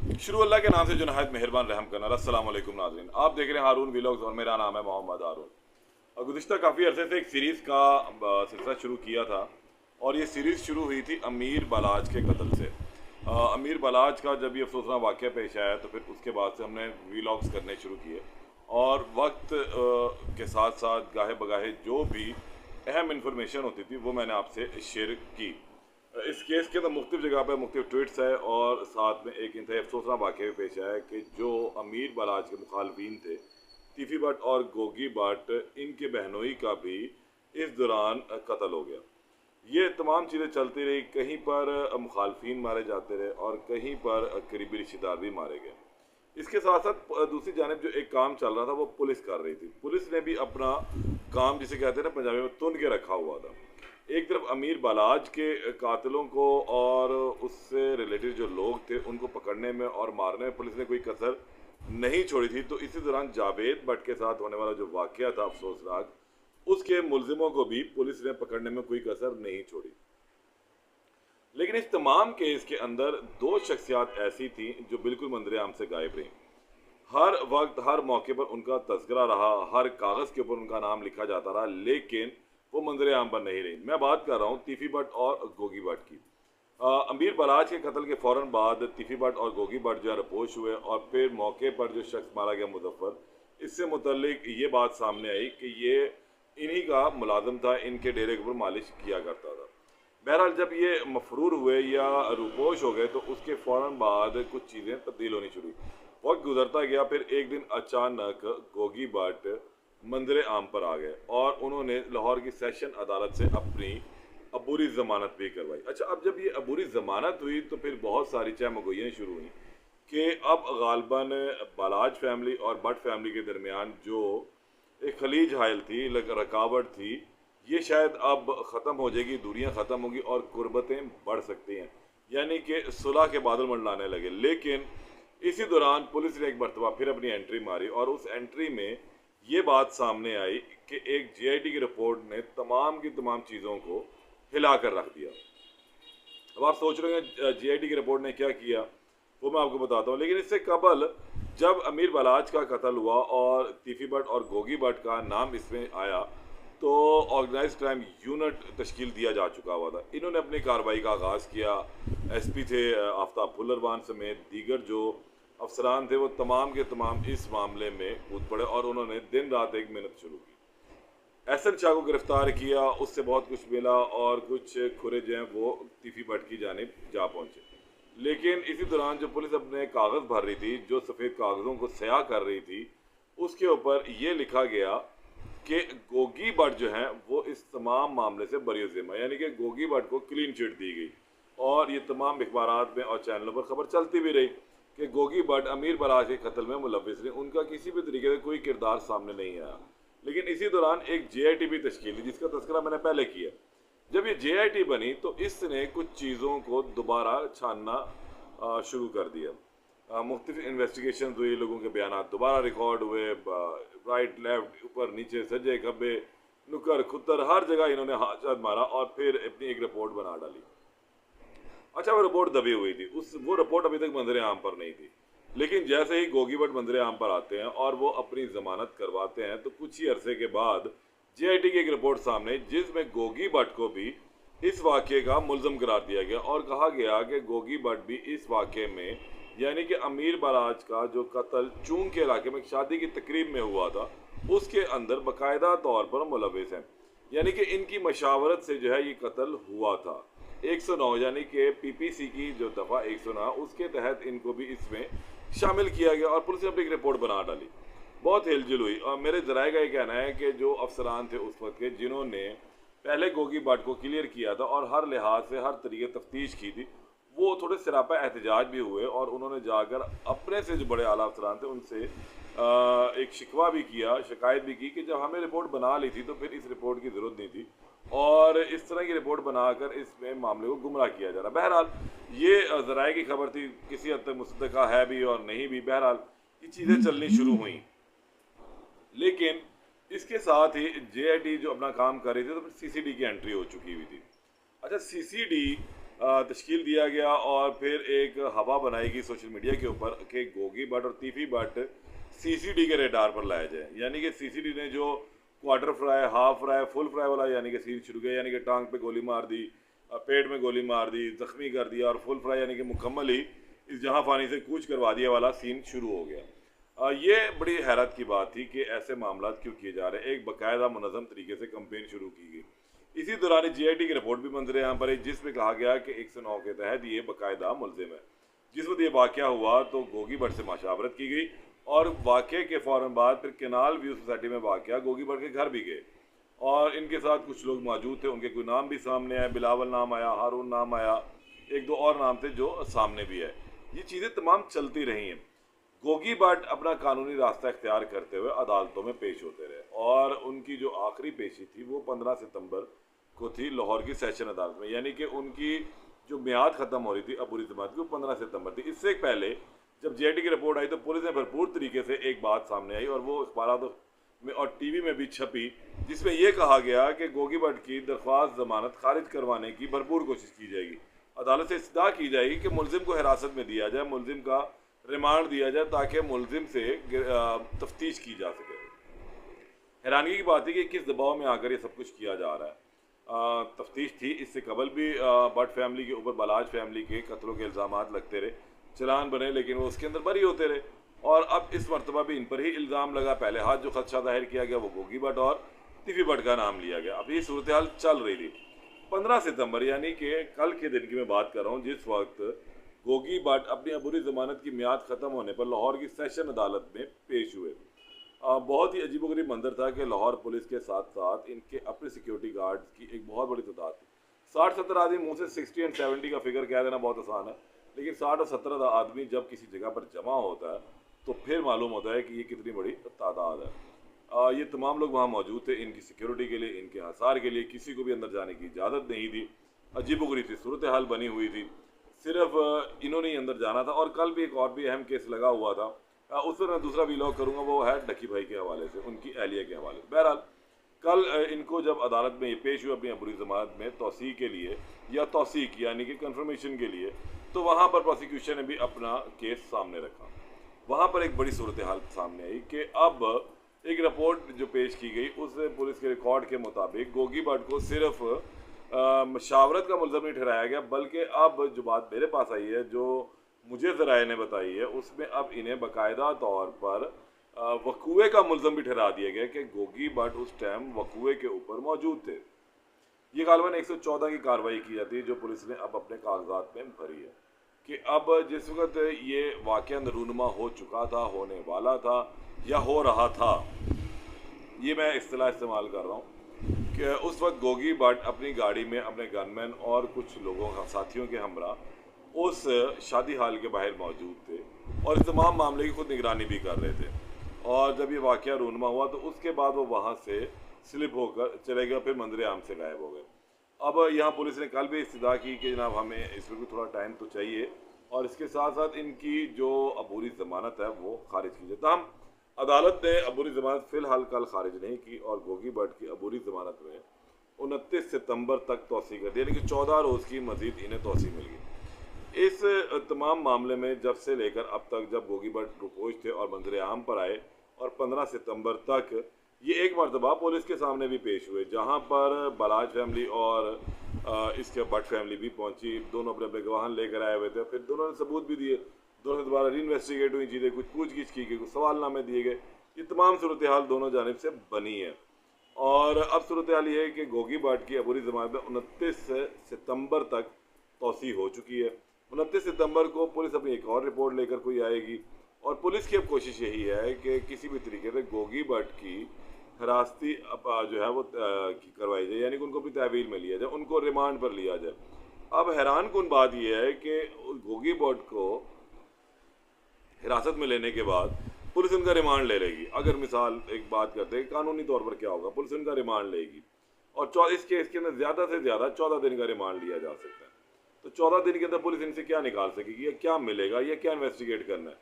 शुरू अल्लाह के नाम से जो नहायत मेहरबान रहम करना। अस्सलाम वालेकुम नाज़रीन, आप देख रहे हैं हारून व्लॉग्स और मेरा नाम है मोहम्मद हारून। गुज़िश्ता काफ़ी अरसे से एक सीरीज़ का सिलसिला शुरू किया था और ये सीरीज़ शुरू हुई थी अमीर बलाज के कत्ल से। अमीर बलाज का जब ये अफसोसनाक वाक़या पेश आया तो फिर उसके बाद से हमने व्लॉग्स करने शुरू किए और वक्त के साथ साथ गाहे बगाहे जो भी अहम इंफॉर्मेशन होती थी वो मैंने आपसे शेयर की। इस केस के तो मुख्तलिफ जगह पर मुख्तलिफ ट्वीट्स है और साथ में एक इंतहा अफसोसनाक वाक़या पेश आया कि जो अमीर बलाज के मुखालफिन थे तीफी भट्ट और गोगी भट्ट, इनके बहनोई का भी इस दौरान कत्ल हो गया। ये तमाम चीज़ें चलती रही, कहीं पर मुखालफिन मारे जाते रहे और कहीं पर करीबी रिश्तेदार भी मारे गए। इसके साथ साथ दूसरी जानिब जो एक काम चल रहा था वो पुलिस कर रही थी। पुलिस ने भी अपना काम, जिसे कहते हैं ना पंजाबी में, तुन के रखा हुआ था। एक तरफ अमीर बलाज के कातिलों को और उससे रिलेटेड जो लोग थे उनको पकड़ने में और मारने में पुलिस ने कोई कसर नहीं छोड़ी थी, तो इसी दौरान जावेद भट्ट के साथ होने वाला जो वाक़या था अफसोसनाक, उसके मुलजिमों को भी पुलिस ने पकड़ने में कोई कसर नहीं छोड़ी। लेकिन इस तमाम केस के अंदर दो शख्सियात ऐसी थीं जो बिल्कुल मंजर-ए-आम से गायब रहीं। हर वक्त हर मौके पर उनका तस्करा रहा, हर कागज़ के ऊपर उनका नाम लिखा जाता रहा, लेकिन वो मंजर-ए-आम पर नहीं रही। मैं बात कर रहा हूँ तीफी भट्ट और गोगी भट्ट की। अमीर बलाज के कत्ल के फ़ौरन बाद तीफी भट्ट और गोगी भट्ट जो है रपोश हुए और फिर मौके पर जो शख्स मारा गया मुज़फ़्फ़र, इससे मुतल्लिक ये बात सामने आई कि ये इन्हीं का मुलाज़िम था, इनके डेरे के ऊपर मालिश किया करता था। बहरहाल जब ये मफरूर हुए या रूपोश हो गए तो उसके फ़ौरन बाद कुछ चीज़ें तब्दील होनी शुरू हुई। वक्त गुजरता गया, फिर एक दिन अचानक गोगी भट्ट मंजर आम पर आ गए और उन्होंने लाहौर की सेशन अदालत से अपनी अबूरी ज़मानत भी करवाई। अच्छा, अब जब ये अबूरी ज़मानत हुई तो फिर बहुत सारी चहमगोइयाँ शुरू हुई कि अब गालबन बलाज फैमिली और भट्ट फैमिली के दरमियान जो एक खलीज हायल थी, रकावट थी, ये शायद अब ख़त्म हो जाएगी, दूरियां ख़त्म होगी और कुर्बतें बढ़ सकती हैं, यानी कि सुलह के बादल मंडलाने लगे। लेकिन इसी दौरान पुलिस ने एक मरतबा फिर अपनी एंट्री मारी और उस एंट्री में ये बात सामने आई कि एक जीआईटी की रिपोर्ट ने तमाम की तमाम चीज़ों को हिला कर रख दिया। अब आप सोच रहे हैं जीआईटी की रिपोर्ट ने क्या किया, वो मैं आपको बताता हूँ। लेकिन इससे कबल जब अमीर बलाज का कत्ल हुआ और तीफी भट्ट और गोगी भट्ट का नाम इसमें आया तो ऑर्गेनाइज क्राइम यूनिट तश्कील दिया जा चुका हुआ था। इन्होंने अपनी कार्रवाई का आगाज़ किया। एसपी थे आफ्ताब फुल्लरवान समेत दीगर जो अफसरान थे वो तमाम के तमाम इस मामले में कूद पड़े और उन्होंने दिन रात एक मेहनत शुरू की। एहसन शाह को गिरफ्तार किया, उससे बहुत कुछ मिला और कुछ खुरे जो हैं वो तीफी भट्ट की जानिब जा पहुँचे। लेकिन इसी दौरान जो पुलिस अपने कागज़ भर रही थी, जो सफ़ेद कागज़ों को स्याह कर रही थी, उसके ऊपर ये लिखा गया कि गोगी भट्ट जो हैं वो इस तमाम मामले से बरी ज़िम्मा, यानी कि गोगी भट्ट को क्लीन चिट दी गई। और ये तमाम अखबारात में और चैनलों पर खबर चलती भी रही कि गोगी भट्ट अमीर बलाज के कत्ल में मुलविस थे, उनका किसी भी तरीके से कोई किरदार सामने नहीं आया। लेकिन इसी दौरान एक जेआईटी भी तश्कील हुई जिसका तस्करा मैंने पहले किया। जब ये जेआईटी बनी तो इसने कुछ चीज़ों को दोबारा छानना शुरू कर दिया। मुख्तलिफ इन्वेस्टिगेशन हुई, लोगों के बयान दोबारा रिकॉर्ड हुए, राइट लेफ्ट ऊपर नीचे सज्जे खब्बे नुकर खुतर हर जगह इन्होंने हाथ मारा और फिर अपनी एक रिपोर्ट बना डाली। अच्छा, वो रिपोर्ट दबी हुई थी, वो रिपोर्ट अभी तक मंजर आम पर नहीं थी। लेकिन जैसे ही गोगी भट्ट मंजर आम पर आते हैं और वो अपनी ज़मानत करवाते हैं तो कुछ ही अरसे के बाद जेआईटी की एक रिपोर्ट सामने जिसमें गोगी भट्ट को भी इस वाक़े का मुल्ज़म करार दिया गया और कहा गया कि गोगी भट्ट भी इस वाक़े में, यानी कि अमीर बलाज का जो कत्ल चूंग के इलाके में शादी की तकरीब में हुआ था, उसके अंदर बाकायदा तौर पर मुलविस हैं। यानी कि इनकी मशावरत से जो है ये कत्ल हुआ था। 109 यानी कि पीपीसी की जो दफ़ा 109 उसके तहत इनको भी इसमें शामिल किया गया और पुलिस ने अपनी एक रिपोर्ट बना डाली। बहुत हिलजुल हुई और मेरे ज़राए का ये कहना है कि जो अफसरान थे उस वक्त के, जिन्होंने पहले गोगी भट्ट को क्लियर किया था और हर लिहाज से हर तरीके तफ्तीश की थी, वो थोड़े सरापा एहतजाज भी हुए और उन्होंने जाकर अपने से जो बड़े आला अफसरान थे उनसे एक शिकवा भी किया, शिकायत भी की कि जब हमें रिपोर्ट बना ली थी तो फिर इस रिपोर्ट की ज़रूरत नहीं थी और इस तरह की रिपोर्ट बनाकर इसमें मामले को गुमराह किया जा रहा। बहरहाल ये ज़राए की खबर थी, किसी हद तक मुसद्दक़ा है भी और नहीं भी। बहरहाल ये चीज़ें चलनी शुरू हुई, लेकिन इसके साथ ही जेआईटी जो अपना काम कर रही थी तो फिर सीसीडी की एंट्री हो चुकी हुई थी। अच्छा, सीसीडी तश्कील दिया गया और फिर एक हवा बनाई गई सोशल मीडिया के ऊपर कि गोगी भट्ट और तीफी भट्ट सीसीडी के रेडार पर लाया जाए। यानी कि सीसीडी ने जो quarter fry, half fry, full fry वाला यानी कि सीन शुरू किया, यानी कि टांग पे गोली मार दी, पेट में गोली मार दी, जख्मी कर दिया, और फुल फ्राई यानी कि मुकम्मल ही इस जहां फानी से कूच करवा दिया वाला सीन शुरू हो गया। ये बड़ी हैरत की बात थी कि ऐसे मामला क्यों किए जा रहे हैं। एक बाकायदा मुनज़्ज़म तरीके से कंपेन शुरू की गई। इसी दौरान GIT की रिपोर्ट भी मंजर यहाँ पर है, जिसमें कहा गया कि 109 के तहत ये बाकायदा मुलजिम है। जिस वक्त ये वाक़या हुआ तो गोगी भट्ट से मशावरत की गई और वाक़े के फ़ौरन बाद फिर केनाल व्यू सोसाइटी में वाक़या गोगी भट्ट के घर भी गए और इनके साथ कुछ लोग मौजूद थे। उनके कोई नाम भी सामने आए, बिलावल नाम आया, हारून नाम आया, एक दो और नाम थे जो सामने भी है। ये चीज़ें तमाम चलती रही हैं। गोगी भट्ट अपना कानूनी रास्ता इख्तियार करते हुए अदालतों में पेश होते रहे और उनकी जो आखिरी पेशी थी वो 15 सितंबर को थी लाहौर की सेशन अदालत में। यानी कि उनकी जो मियाद ख़त्म हो रही थी अबूरी जमात की, वो 15 सितंबर थी। इससे पहले जब GIT की रिपोर्ट आई तो पुलिस ने भरपूर तरीके से एक बात सामने आई और वो अखबारों में और TV में भी छपी, जिसमें यह कहा गया कि गोगी भट्ट की दरख्वास्त जमानत खारिज करवाने की भरपूर कोशिश की जाएगी। अदालत से इस्तदा की जाएगी कि मुलजिम को हिरासत में दिया जाए, मुलजिम का रिमांड दिया जाए ताकि मुलजिम से तफ्तीश की जा सके। हैरानगी की बात है कि किस दबाव में आकर ये सब कुछ किया जा रहा है। तफ्तीश थी इससे कबल भी भट्ट फैमिली के ऊपर बलाज फैमिली के कत्लों के इल्ज़ामात लगते रहे, चलान बने, लेकिन वो उसके अंदर बरी होते रहे और अब इस मरतबा भी इन पर ही इल्ज़ाम लगा। पहले हाथ जो खदशा जाहिर किया गया वो गोगी भट्ट और तीफी भट्ट का नाम लिया गया। अब ये सूरत हाल चल रही थी। 15 सितंबर यानी कि कल के दिन की मैं बात कर रहा हूँ, जिस वक्त गोगी भट्ट अपनी अबूरी ज़मानत की मियाद ख़त्म होने पर लाहौर की सेशन अदालत में पेश हुए। बहुत ही अजीबोगरीब मंजर था कि लाहौर पुलिस के साथ साथ इनके अपने सिक्योरिटी गार्ड्स की एक बहुत बड़ी तादाद थी। 60-70 आदमी, मुँह से 60 और 70 का फिगर कह देना बहुत आसान है, लेकिन 60 और 70 आदमी जब किसी जगह पर जमा होता है तो फिर मालूम होता है कि ये कितनी बड़ी तादाद है। ये तमाम लोग वहाँ मौजूद थे इनकी सिक्योरिटी के लिए, इनके हसार के लिए। किसी को भी अंदर जाने की इजाज़त नहीं थी। अजीबोगरीब सी सूरत हाल बनी हुई थी, सिर्फ इन्होंने ही अंदर जाना था। और कल भी एक और भी अहम केस लगा हुआ था, उस पर मैं दूसरा व्लॉग करूँगा, वो है डकी भाई के हवाले से, उनकी एहलिया के हवाले से। बहरहाल कल इनको जब अदालत में ये पेश हुए अपनी अबूरी ज़मानत में तौसीक़ के लिए या तौसीक़ यानी कि कन्फर्मेशन के लिए, तो वहाँ पर प्रोसिक्यूशन ने भी अपना केस सामने रखा। वहाँ पर एक बड़ी सूरत हाल सामने आई कि अब एक रिपोर्ट जो पेश की गई उस पुलिस के रिकॉर्ड के मुताबिक गोगी भट्ट को सिर्फ मशावरत का मुल्ज़िम नहीं ठहराया गया, बल्कि अब जो बात मेरे पास आई है, जो मुझे ज़राए ने बताई है, उसमें अब इन्हें बाकायदा तौर पर वकूए का मुल्ज़िम भी ठहरा दिया गया कि गोगी भट्ट उस टाइम वकूए के ऊपर मौजूद थे। ये गालबन 114 की कार्रवाई की जाती है जो पुलिस ने अब अपने कागजात में भरी है कि अब जिस वक्त ये वाक़या नरूनमा हो चुका था, होने वाला था या हो रहा था, ये मैं इस्तिलाह इस्तेमाल कर रहा हूँ कि उस वक्त गोगी भट्ट अपनी गाड़ी में अपने गनमैन और कुछ लोगों का साथियों के हमरा उस शादी हाल के बाहर मौजूद थे और इस तमाम मामले की खुद निगरानी भी कर रहे थे। और जब ये वाक़या रूनमा हुआ तो उसके बाद वो वहाँ से स्लिप होकर चले गए, फिर मंजर आम से गायब हो गए। अब यहाँ पुलिस ने कल भी इस्तदा की कि जनाब हमें इसमें भी थोड़ा टाइम तो चाहिए और इसके साथ साथ इनकी जो अबूरी ज़मानत है वो खारिज की जाए। तमाम अदालत ने अबूरी ज़मानत फ़िलहाल कल खारिज नहीं की और गोगी भट्ट की अबूरी ज़मानत में 29 सितंबर तक तोसी कर दी, यानी कि 14 रोज़ की मज़ीद इन्हें तोसी मिल गई। इस तमाम मामले में जब से लेकर अब तक, जब गोगी भट्ट रुपोश थे और मंजर आम पर आए और 15 सितंबर तक ये एक मरतबा पुलिस के सामने भी पेश हुए, जहाँ पर बलाज फैमिली और इसके भट्ट फैमिली भी पहुँची। दोनों अपने अपने गवाहन लेकर आए हुए थे, फिर दोनों ने सबूत भी दिए, दोनों से दोबारा री इन्वेस्टिगेट हुई चीज़ें, कुछ पूछगिछ की गई, कुछ सवालनामे दिए गए। ये तमाम सूरत हाल दोनों जानिब से बनी है और अब सूरत हाल ये है कि गोगी भट्ट की अबूरी ज़मानत में 29 सितंबर तक तोसी हो चुकी है। 29 सितंबर को पुलिस अपनी एक और रिपोर्ट लेकर कोई आएगी और पुलिस की अब कोशिश यही है कि किसी भी तरीके से गोगी भट्ट की हिरासती जो है वो करवाई जाए, यानी कि उनको भी तहवील में लिया जाए, उनको रिमांड पर लिया जाए। अब हैरान कुन बात यह है कि गोगी भट्ट को हिरासत में लेने के बाद पुलिस उनका रिमांड ले लेगी। अगर मिसाल एक बात करते हैं कानूनी तौर पर क्या होगा, पुलिस उनका रिमांड लेगी और इस केस के अंदर ज़्यादा से ज़्यादा 14 दिन का रिमांड लिया जा सकता है। तो 14 दिन के अंदर पुलिस इनसे क्या निकाल सकेगी या क्या मिलेगा या क्या इन्वेस्टिगेट करना है,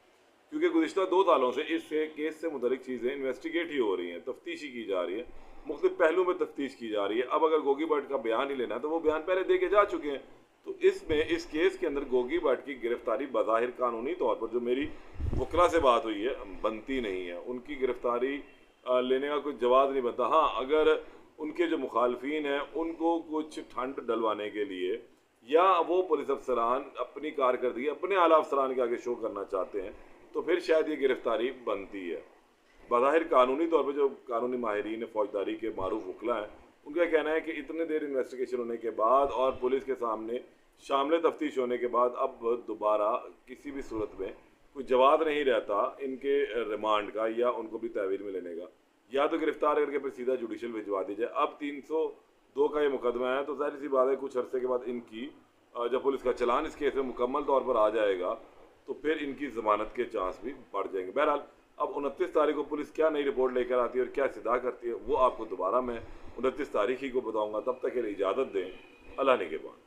क्योंकि गुज़िश्ता 2 सालों से इस केस से मुतल्लिक चीज़ें इन्वेस्टिगेट ही हो रही हैं, तफ्तीश ही की जा रही है, मुख्तलिफ पहलू में तफ्तीश की जा रही है। अब अगर गोगी भट्ट का बयान ही लेना है तो वो बयान पहले दे के जा चुके हैं, तो इसमें इस केस के अंदर गोगी भट्ट की गिरफ्तारी बज़ाहिर कानूनी तौर पर, जो मेरी वकला से बात हुई है, बनती नहीं है। उनकी गिरफ्तारी लेने का कोई जवाब नहीं बनता। हाँ, अगर उनके जो मुखालफिन हैं उनको कुछ ठंड डलवाने के लिए, या वो पुलिस अफसरान अपनी कारकर्दगी अपने आला अफसरान के आगे शो करना चाहते हैं, तो फिर शायद ये गिरफ्तारी बनती है। बज़ाहिर कानूनी तौर पर जो कानूनी माहिरीन फौजदारी के मारूफ वकला हैं, उनका कहना है कि इतने देर इन्वेस्टिगेशन होने के बाद और पुलिस के सामने शामिल तफ्तीश होने के बाद अब दोबारा किसी भी सूरत में कोई जवाब नहीं रहता इनके रिमांड का या उनको भी तहवील में लेने का। या तो गिरफ्तार करके फिर सीधा जुडिशल भिजवा दी जाए। अब 302 का ये मुकदमा है, तो जाहिर सी बात है कुछ अरसे के बाद इनकी जब पुलिस का चलान इस केस में मुकम्मल तौर पर आ जाएगा तो फिर इनकी ज़मानत के चांस भी बढ़ जाएंगे। बहरहाल अब 29 तारीख को पुलिस क्या नई रिपोर्ट लेकर आती है और क्या सिदा करती है, वो आपको दोबारा मैं 29 तारीख ही को बताऊँगा। तब तक के लिए इजाज़त दें। अल्लाह निगहबान।